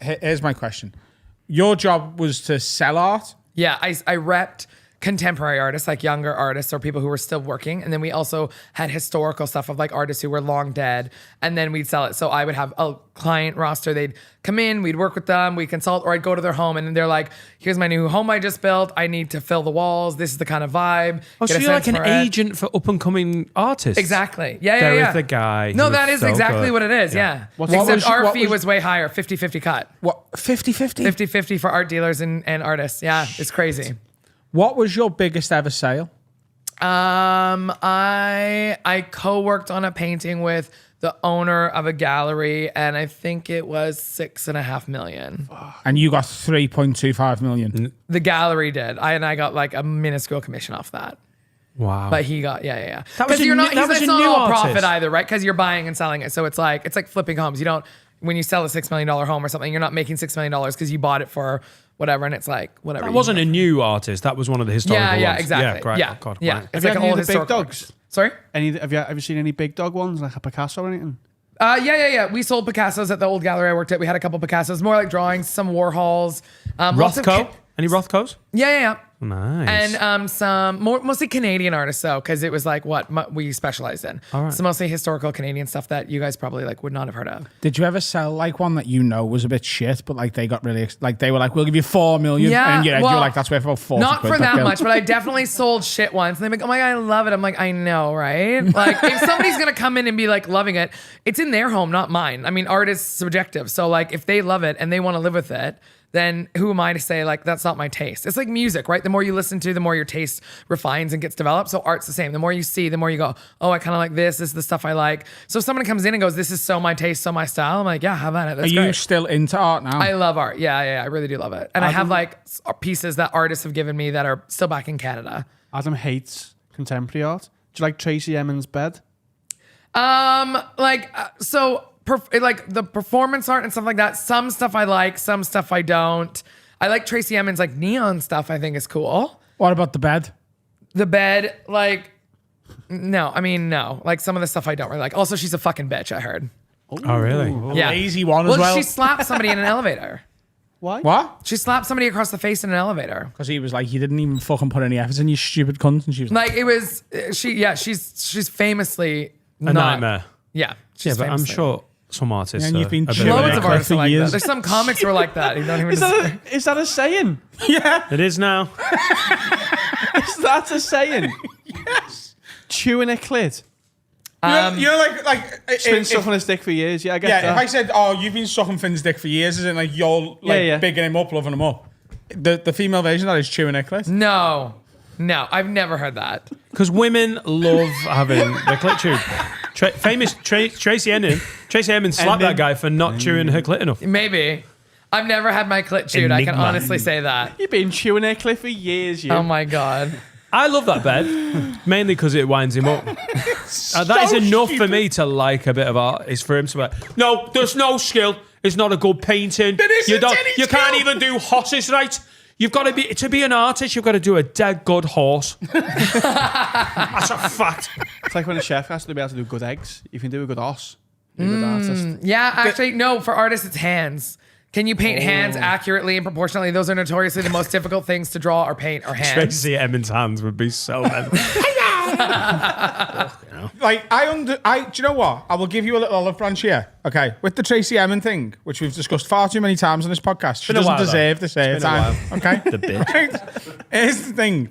here's my question. Your job was to sell art? Yeah, I repped contemporary artists, like younger artists or people who were still working. And then we also had historical stuff of like artists who were long dead. And then we'd sell it. So I would have a client roster. They'd come in, we'd work with them, we'd consult, or I'd go to their home and then they're like, here's my new home I just built. I need to fill the walls. This is the kind of vibe. Oh, so you're like an agent for up and coming artists. Exactly. Yeah, There yeah. is the guy. No, that is exactly what it is. Yeah. Except our fee was way higher, 50-50 cut. What, 50-50? 50-50 for art dealers and artists. Yeah, it's crazy. What was your biggest ever sale? I co-worked on a painting with the owner of a gallery, and I think it was $6.5 million. And you got 3.25 million. The gallery did. I got like a minuscule commission off that. Wow. But he got yeah. That was Because you're not. that was It's a not new all artist. profit either, right? Because you're buying and selling it, so it's like flipping homes. You don't when you sell a $6 million home or something, you're not making $6 million because you bought it for whatever, and it's like whatever. That wasn't a new artist. That was one of the historical ones. Yeah, exactly. Yeah, great. Yeah, God, yeah. right. It's Have like you an had old any of the big historical. dogs? Sorry. Have you ever seen any big dog ones like a Picasso or anything? Yeah. We sold Picassos at the old gallery I worked at. We had a couple Picassos, more like drawings, some Warhols. Lots of Rothko? Any Rothkos? Yeah. Nice. And some mostly Canadian artists though, because it was like what we specialized in. All right. So mostly historical Canadian stuff that you guys probably like would not have heard of. Did you ever sell like one that you know was a bit shit, but like they got really like they were like, we'll give you 4 million, Yeah, and you're well, like, that's worth about 40 Not quid, for that girl. much, but I definitely sold shit once. And they're like, oh my God, I love it. I'm like, I know, right? Like if somebody's going to come in and be like loving it, it's in their home, not mine. I mean, art is subjective. So like if they love it and they want to live with it, then who am I to say like, that's not my taste? It's like music, right? The more you listen to, the more your taste refines and gets developed. So art's the same. The more you see, the more you go, oh, I kind of like this. This is the stuff I like. So if someone comes in and goes, this is so my taste, so my style. I'm like, yeah, have at it. That's Are great. you still into art now? I love art. Yeah, I really do love it. And I have like pieces that artists have given me that are still back in Canada. Adam hates contemporary art. Do you like Tracy Emin's bed? Like the performance art and stuff like that. Some stuff I like, some stuff I don't. I like Tracy Emin's like neon stuff. I think is cool. What about the bed? The bed, like, no. Like some of the stuff I don't really like. Also, she's a fucking bitch. I heard. Oh, really? Yeah, Lazy one as well. She slapped somebody in an elevator. Why? What? She slapped somebody across the face in an elevator. Because he was like, you didn't even fucking put any effort in, you stupid cunt. And she was Like it was she's famously A nightmare. Yeah, Yeah, but I'm famously- sure some artists And are you've been a bit chilling of Loads a- of artists are like that. years. There's some comics who are like that. You don't even. Is that a saying? yeah. It is now. Is that a saying? Yes. Chewing a clit. You're like It's been sucking his dick for years. Yeah, I get yeah, that. if I said, oh, you've been sucking Finn's dick for years, isn't it like you're like Yeah. bigging him up, loving him up? The female version of that is chewing a clit. No, I've never heard that. Because women love having the clit chewed. Tracy Emin slapped that guy for not chewing her clit enough. Maybe. I've never had my clit chewed. I can Enigma. honestly say that. You've been chewing a clit for years, you. Oh my God. I love that bed, mainly because it winds him up. That is enough for me to like a bit of art. Is for him to be like, no, there's no skill. It's not a good painting. isn't any You can't skill." even do horses right. You've got to be an artist. You've got to do a dead good horse. That's a fact. It's like when a chef has to be able to do good eggs. You can do a good horse. You're a good artist. Yeah, actually, no. For artists, it's hands. Can you paint hands accurately and proportionally? Those are notoriously the most difficult things to draw or paint are hands. Tracy Emin's hands would be so bad. Like do you know what? I will give you a little olive branch here. Okay, with the Tracy Emin thing, which we've discussed far too many times on this podcast. She Been a doesn't while, though. deserve this It's been a airtime. Okay, The bitch. Right? Here's the thing.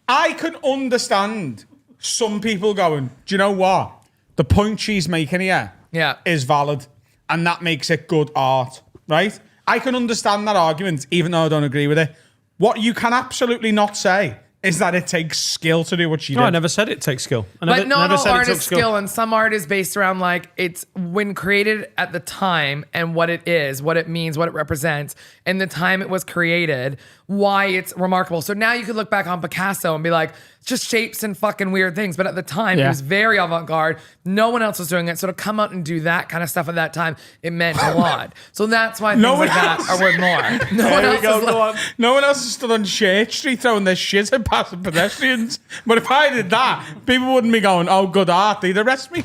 I can understand some people going, do you know what? The point she's making here Yeah. is valid, and that makes it good art, right? I can understand that argument, even though I don't agree with it. What you can absolutely not say is that it takes skill to do what she did. No, I never said it takes skill. But not never all said it art took is skill, and some art is based around like it's when created at the time and what it is, what it means, what it represents, and the time it was created, why it's remarkable. So now you could look back on Picasso and be like, just shapes and fucking weird things. But at the time, it Yeah. was very avant-garde. No one else was doing it. So to come out and do that kind of stuff at that time, it meant a lot. So that's why things No like one that else- are worth more. No one else is like, No one else is stood on Church Street throwing their shit at passing pedestrians. But if I did that, people wouldn't be going, oh, good art, they'd arrest me.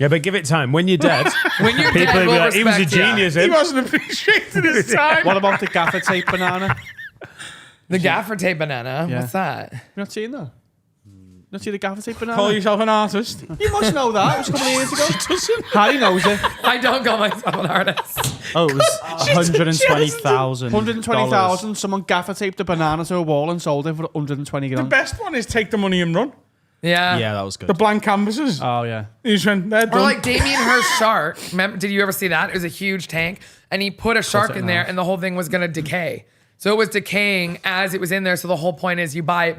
Yeah, but give it time. When you're dead, When you're people dead, will be we'll like, he was a respect ya. genius. He him." wasn't appreciating his time. What about the gaffer tape banana? The gaffer tape banana. Yeah. What's that? You not seen that? You not seen the gaffer tape banana? Call yourself an artist. You must know that. It was a couple of years ago. Harry knows it. I don't call myself an artist. Oh, it was 120,000. 120,000. Someone gaffer taped a banana to a wall and sold it for 120 The grand. best one is take the money and run. Yeah. Yeah, that was good. The blank canvases. Oh, yeah. You just went, they're Or done. like Damien Hirst's shark. Remember, did you ever see that? It was a huge tank, and he put a shark it in in there, half. and the whole thing was gonna decay. So it was decaying as it was in there. So the whole point is you buy it,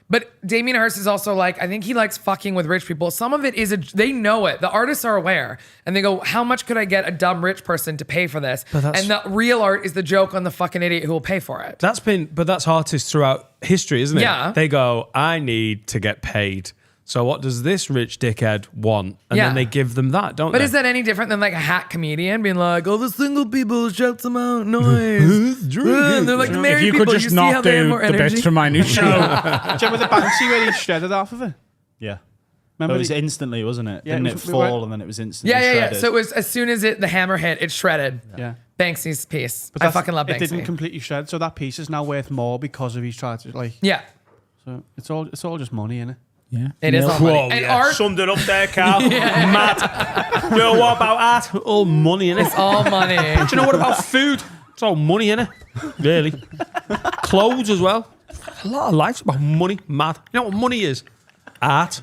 but Damien Hirst is also like, I think he likes fucking with rich people. Some of it is they know it. The artists are aware, and they go, "How much could I get a dumb rich person to pay for this?" But that's- And the real art is the joke on the fucking idiot who will pay for it. That's artists throughout history, isn't it? Yeah. They go, I need to get paid. So what does this rich dickhead want? And Yeah. then they give them that, don't But they? is that any different than like a hack comedian being like, "Oh, the single people shout some out noise," and they're like, "The if married you people, could you just see how not they have do more the energy." bits from my new show. Do you remember the Banksy where he shredded half of it? Yeah. Remember It was the- instantly, wasn't it? Yeah, Didn't it it was- fall and then it was instantly Yeah. shredded? So it was as soon as the hammer hit, it shredded. Yeah. Banksy's piece. I that's- fucking love Banksy. It didn't completely shred, so that piece is now worth more because of he's tried to like. Yeah, So it's all just money, innit? Yeah. it is all money. Whoa, And yeah. art, Summed it up there, Carl. Mad. You know what about art? All money in it. it's all money. Do you know what about food? It's all money in it. Really. Clothes as well. A lot of life's about money. Mad. You know what money is? Art.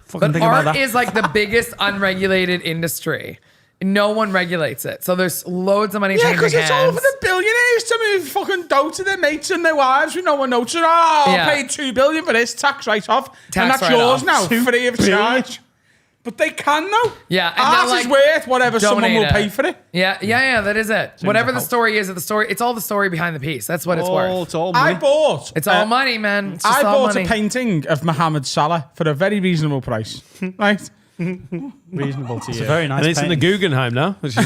Fucking But think about art that. is like the biggest unregulated industry. No one regulates it. So there's loads of money Yeah, changing because it's all hands. for the billionaires to move fucking dough to their mates and their wives with no one noticing. Oh, Yeah. I paid $2 billion for this tax write-off, and Tax that's yours write-off. now, free of charge. But they can though. Yeah, and art they're is like, worth whatever someone donate will it. pay for it. Yeah, that is it. Whatever the story is, it's all the story behind the piece. That's what it's worth. It's all I money. bought. It's all money, man. It's just I all bought money. a painting of Mohammed Salah for a very reasonable price. Right. Reasonable to you. Very nice. And it's in the painting. Guggenheim now. Which is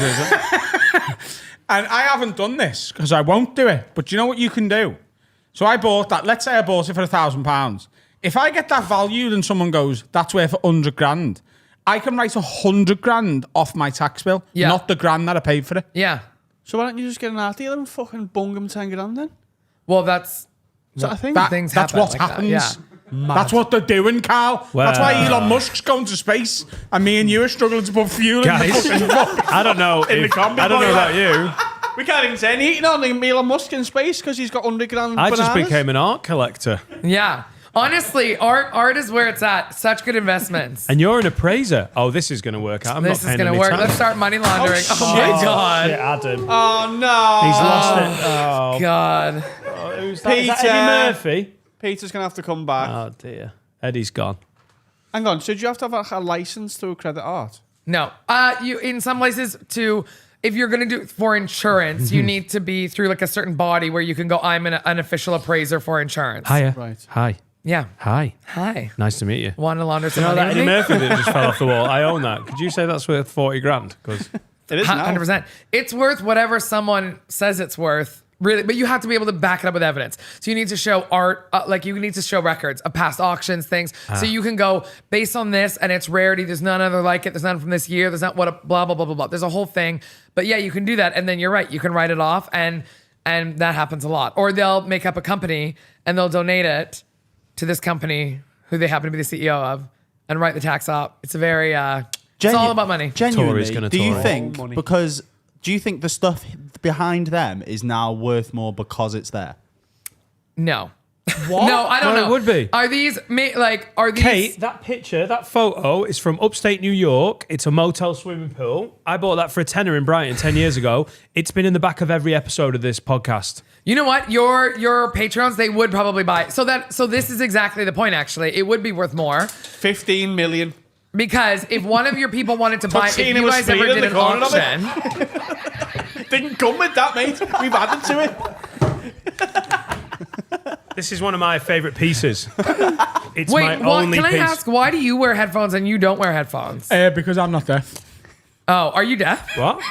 And I haven't done this because I won't do it. But you know what you can do? So I bought that. Let's say I bought it for £1,000. If I get that valued and someone goes, that's worth 100 grand, I can write 100 grand off my tax bill, Yeah. not the grand that I paid for it. Yeah. So why don't you just get an art dealer and fucking bung him 10 grand then? Well, that's Is that a thing? things That's happen what like that, happens. yeah. That's what they're doing, Carl. That's why Elon Musk's going to space, and me and you are struggling to put fuel in the Guys, fucking book. I don't know. In the combi I don't know boiler. about you. We can't even say anything on Elon Musk in space because he's got 100 grand I bananas. just became an art collector. Yeah. Honestly, art is where it's at. Such good investments. And you're an appraiser. Oh, this is going to work out. I'm This not is paying going to any work. tax. Let's start money laundering. Oh, Oh, my shit. God. Shit, Adam. Oh no! He's lost it. Oh, God. who's that? Is that Peter. Eddie Murphy? Peter's gonna have to come back. Oh, dear. Eddie's gone. Hang on, so do you have to have a license to accredit art? No. You in some places if you're going to do it for insurance, you need to be through like a certain body where you can go, I'm an official appraiser for insurance. Hiya. Right. Hi. Yeah. Hi. Hi. Nice to meet you. Want to launder some You know money that with Eddie me? Murphy that just fell off the wall? I own that. Could you say that's worth 40 grand? Because It is now. 100%. It's worth whatever someone says it's worth. Really, but you have to be able to back it up with evidence. So you need to show art, like you need to show records of past auctions, things. So you can go based on this and its rarity. There's none other like it. There's none from this year. There's not what a blah blah blah blah blah. There's a whole thing. But yeah, you can do that, and then you're right. You can write it off, and that happens a lot. Or they'll make up a company and they'll donate it to this company who they happen to be the CEO of, and write the tax up. It's a very it's all about money. Tory's Genuinely, gonna do you Tory. think Money. because do you think the stuff behind them is now worth more because it's there? No. What? No, I don't No, know. it would be. Are these are these Kate, that picture, that photo is from upstate New York. It's a motel swimming pool. I bought that for a tenner in Brighton 10 years ago. It's been in the back of every episode of this podcast. You know what? Your Patreons, they would probably buy it. So this is exactly the point, actually. It would be worth more. 15 million. Because if one of your people wanted to buy, if Tuxedo you was guys ever speeding did the an corner of it. auction, Didn't come with that, mate. We've added to it. This is one of my favourite pieces. It's wait, my only can I piece. ask, why do you wear headphones and you don't wear headphones? Because I'm not deaf. Oh, are you deaf? What?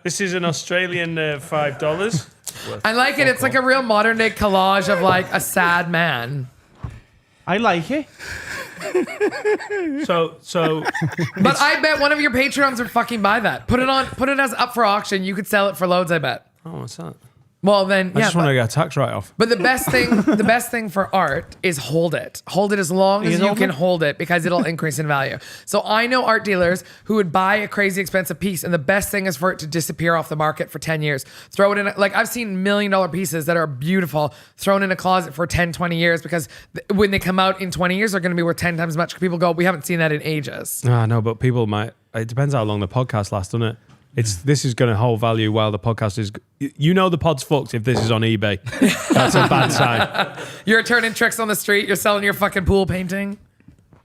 This is an Australian $5. I like it. It's like a real modern day collage of like a sad man. I like it. So But I bet one of your Patreons would fucking buy that. Put it as up for auction. You could sell it for loads, I bet. oh, what's that? Well, then, I yeah. just want to get a tax write-off. But the best thing for art is hold it. Hold it as long as you can hold it because it'll increase in value. So I know art dealers who would buy a crazy expensive piece, and the best thing is for it to disappear off the market for 10 years. Throw it in, like I've seen $1 million pieces that are beautiful thrown in a closet for 10, 20 years because when they come out in 20 years, they're going to be worth 10 times as much. People go, we haven't seen that in ages. Ah, no, but people might. It depends how long the podcast lasts, doesn't it? This is going to hold value while the podcast is. You know the pod's fucked if this is on eBay. That's a bad sign. You're turning tricks on the street. You're selling your fucking pool painting.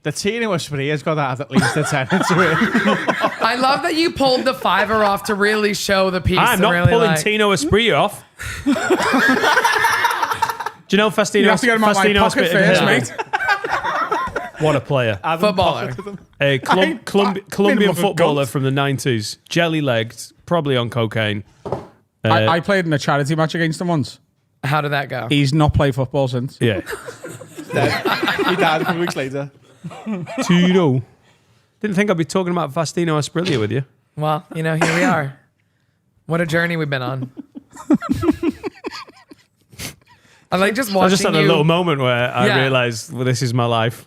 The Tino Esprit has got to have at least a 10 into it. I love that you pulled the $5 off to really show the piece. I'm and not really pulling like, Tino Esprit off. Do you know Fastino? You have to get him out my pocket first, mate. What a player. Footballer. A Colombian minimum of a footballer goat. from the 90s. Jelly-legged, probably on cocaine. I played in a charity match against him once. How did that go? He's not played football since. Yeah. He died a couple weeks later. Tino. Didn't think I'd be talking about Fastino Asprilla with you. Well, here we are. What a journey we've been on. I like just watching I just had a you- little moment where I Yeah. realised, well, this is my life.